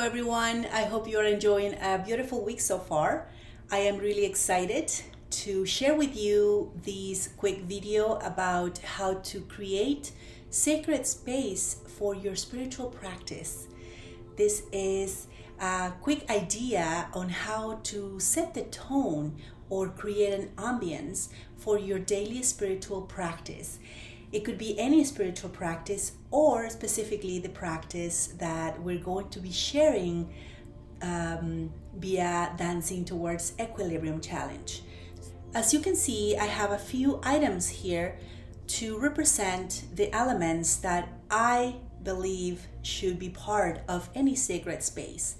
everyone. I hope you're enjoying a beautiful week so far. I am really excited to share with you this quick video about how to create sacred space for your spiritual practice. This is a quick idea on how to set the tone or create an ambience for your daily spiritual practice. It could be any spiritual practice or specifically the practice that we're going to be sharing via Dancing Towards Equilibrium Challenge. As you can see, I have a few items here to represent the elements that I believe should be part of any sacred space.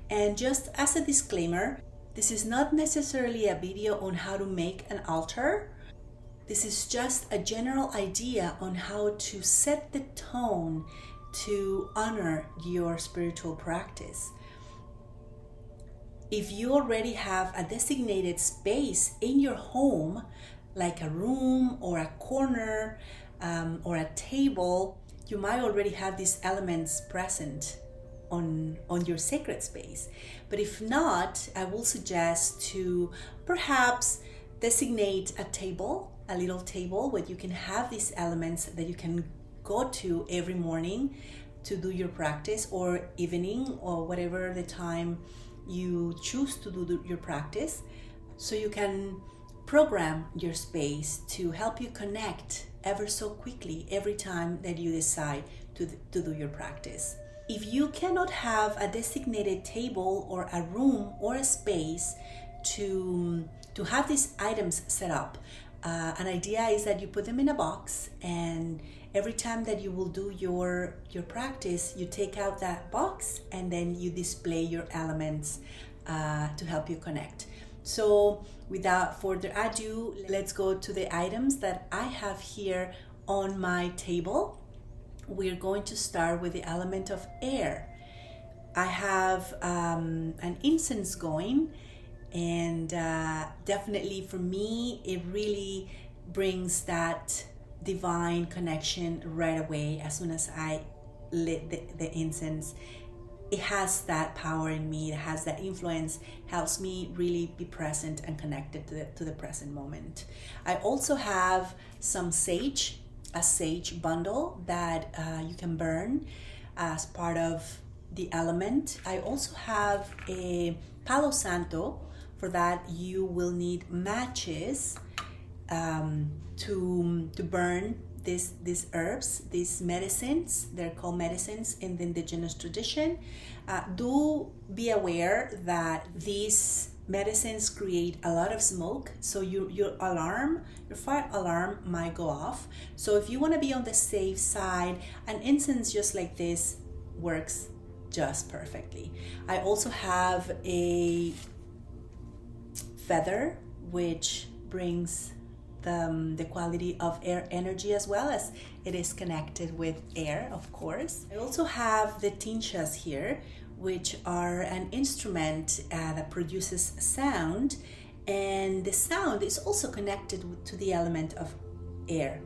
And just as a disclaimer, this is not necessarily a video on how to make an altar. This is just a general idea on how to set the tone to honor your spiritual practice. If you already have a designated space in your home, like a room or a corner or a table, you might already have these elements present on your sacred space. But if not, I will suggest to perhaps designate a little table where you can have these elements that you can go to every morning to do your practice, or evening, or whatever the time you choose to do your practice, so you can program your space to help you connect ever so quickly every time that you decide to do your practice. If you cannot have a designated table or a room or a space to have these items set up, an idea is that you put them in a box, and every time that you will do your practice, you take out that box and then you display your elements to help you connect. So without further ado, let's go to the items that I have here on my table. We're going to start with the element of air. I have an incense going, and definitely for me, it really brings that divine connection right away. As soon as I lit the incense, it has that power in me, it has that influence, helps me really be present and connected to the present moment. I also have some sage, a sage bundle that you can burn as part of the element. I also have a Palo Santo. For that, you will need matches to burn these herbs, these medicines. They're called medicines in the indigenous tradition. Do be aware that these medicines create a lot of smoke, so your fire alarm might go off. So if you want to be on the safe side, an incense just like this works just perfectly. I also have a feather, which brings the quality of air energy, as well as it is connected with air, of course. I also have the tinchas here, which are an instrument that produces sound, and the sound is also connected to the element of air.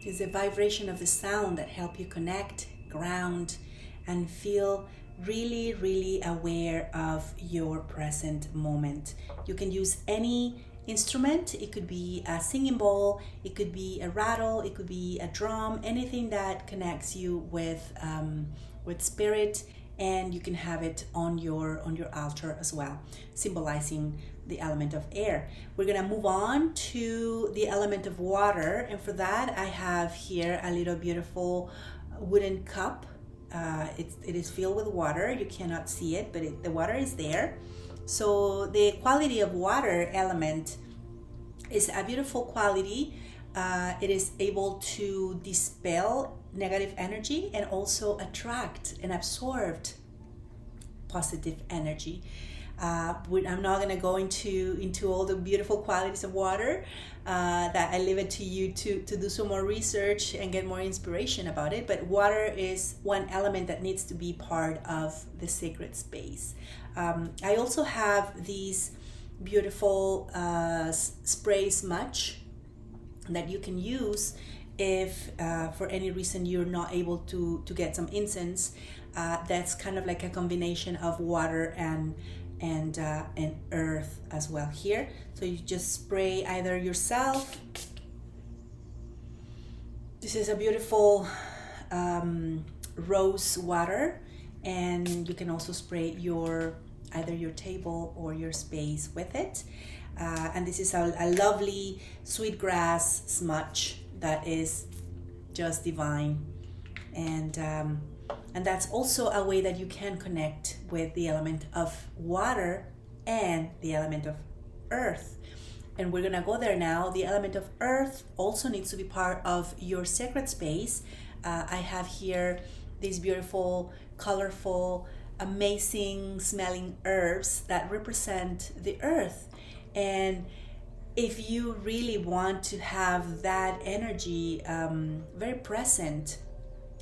It's the vibration of the sound that help you connect, ground, and feel really, really aware of your present moment. You can use any instrument. It could be a singing bowl, it could be a rattle, it could be a drum, anything that connects you with spirit, and you can have it on your altar as well, symbolizing the element of air. We're gonna move on to the element of water, and for that I have here a little beautiful wooden cup. It is filled with water. You cannot see it, but the water is there. So the quality of water element is a beautiful quality. It is able to dispel negative energy and also attract and absorb positive energy. I'm not going to go into all the beautiful qualities of water. That I leave it to you to do some more research and get more inspiration about it. But water is one element that needs to be part of the sacred space. I also have these beautiful spray smudge that you can use if for any reason you're not able to get some incense. That's kind of like a combination of water and earth as well here. So you just spray either yourself. This is a beautiful rose water, and you can also spray either your table or your space with it. And this is a lovely sweetgrass smudge that is just divine. And that's also a way that you can connect with the element of water and the element of earth. And we're gonna go there now. The element of earth also needs to be part of your sacred space. I have here these beautiful, colorful, amazing smelling herbs that represent the earth. And if you really want to have that energy very present,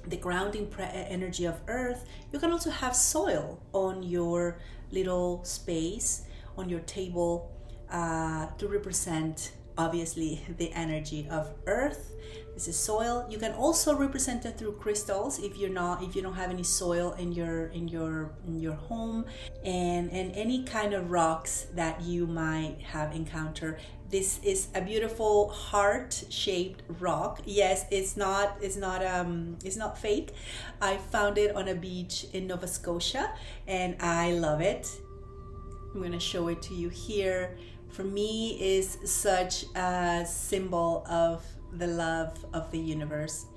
the grounding energy of earth, you can also have soil on your little space, on your table, to represent obviously the energy of earth. This is soil. You can also represent it through crystals if you don't have any soil in your home, and any kind of rocks that you might have encountered. This is a beautiful heart-shaped rock. Yes, it's not fake. I found it on a beach in Nova Scotia and I love it. I'm going to show it to you here. For me, is such a symbol of the love of the universe.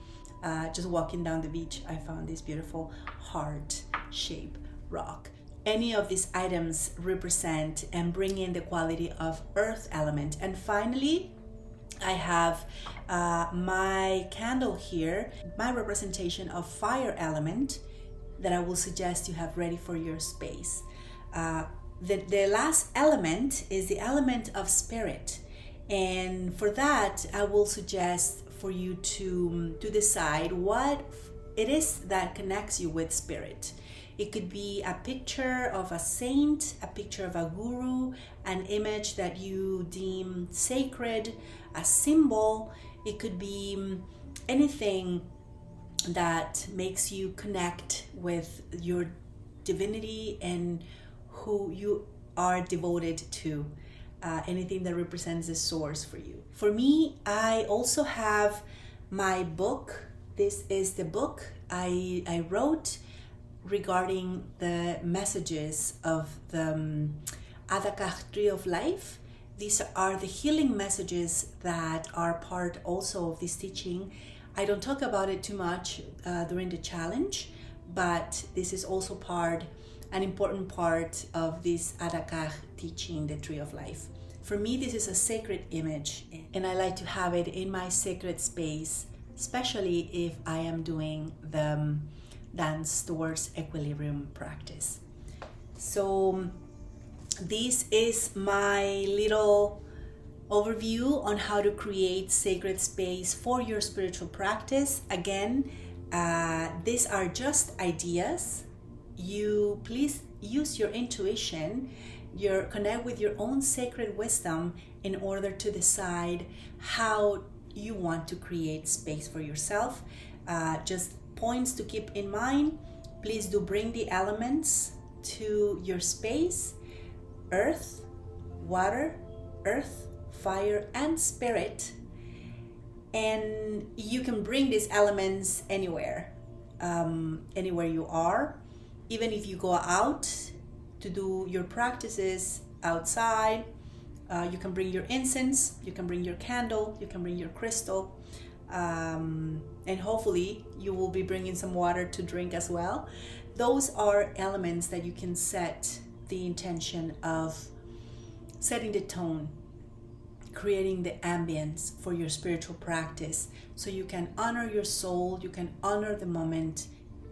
Just walking down the beach, I found this beautiful heart-shaped rock. Any of these items represent and bring in the quality of earth element. And finally, I have my candle here, my representation of fire element that I will suggest you have ready for your space. The last element is the element of spirit. And for that, I will suggest for you to decide what it is that connects you with spirit. It could be a picture of a saint, a picture of a guru, an image that you deem sacred, a symbol. It could be anything that makes you connect with your divinity and who you are devoted to. Anything that represents the source for you. For me, I also have my book. This is the book I wrote regarding the messages of the Adakach Tree of Life. These are the healing messages that are part also of this teaching. I don't talk about it too much during the challenge, but this is also an important part of this Adakach teaching, the Tree of Life. For me, this is a sacred image, and I like to have it in my sacred space, especially if I am doing the dance towards equilibrium practice. So this is my little overview on how to create sacred space for your spiritual practice. Again, these are just ideas. You please use your intuition, connect with your own sacred wisdom in order to decide how you want to create space for yourself. Just points to keep in mind. Please do bring the elements to your space: earth, water, earth, fire, and spirit. And you can bring these elements anywhere you are. Even if you go out to do your practices outside, you can bring your incense, you can bring your candle, you can bring your crystal, and hopefully you will be bringing some water to drink as well. Those are elements that you can set the intention of setting the tone, creating the ambience for your spiritual practice, so you can honor your soul, you can honor the moment,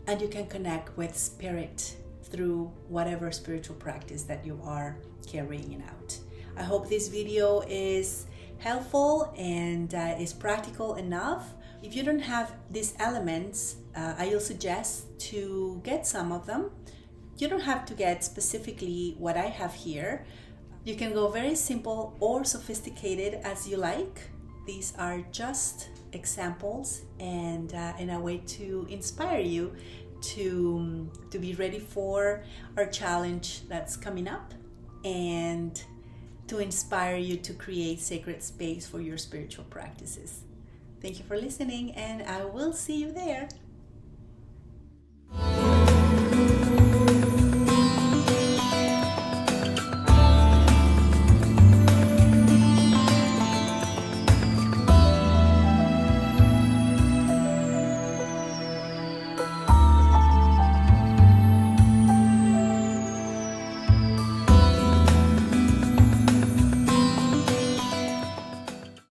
and you can connect with spirit through whatever spiritual practice that you are carrying out. I hope this video is helpful and is practical enough. If you don't have these elements, I will suggest to get some of them. You don't have to get specifically what I have here. You can go very simple or sophisticated as you like. these are just examples and a way to inspire you to be ready for our challenge that's coming up, and to inspire you to create sacred space for your spiritual practices. Thank you for listening, and I will see you there.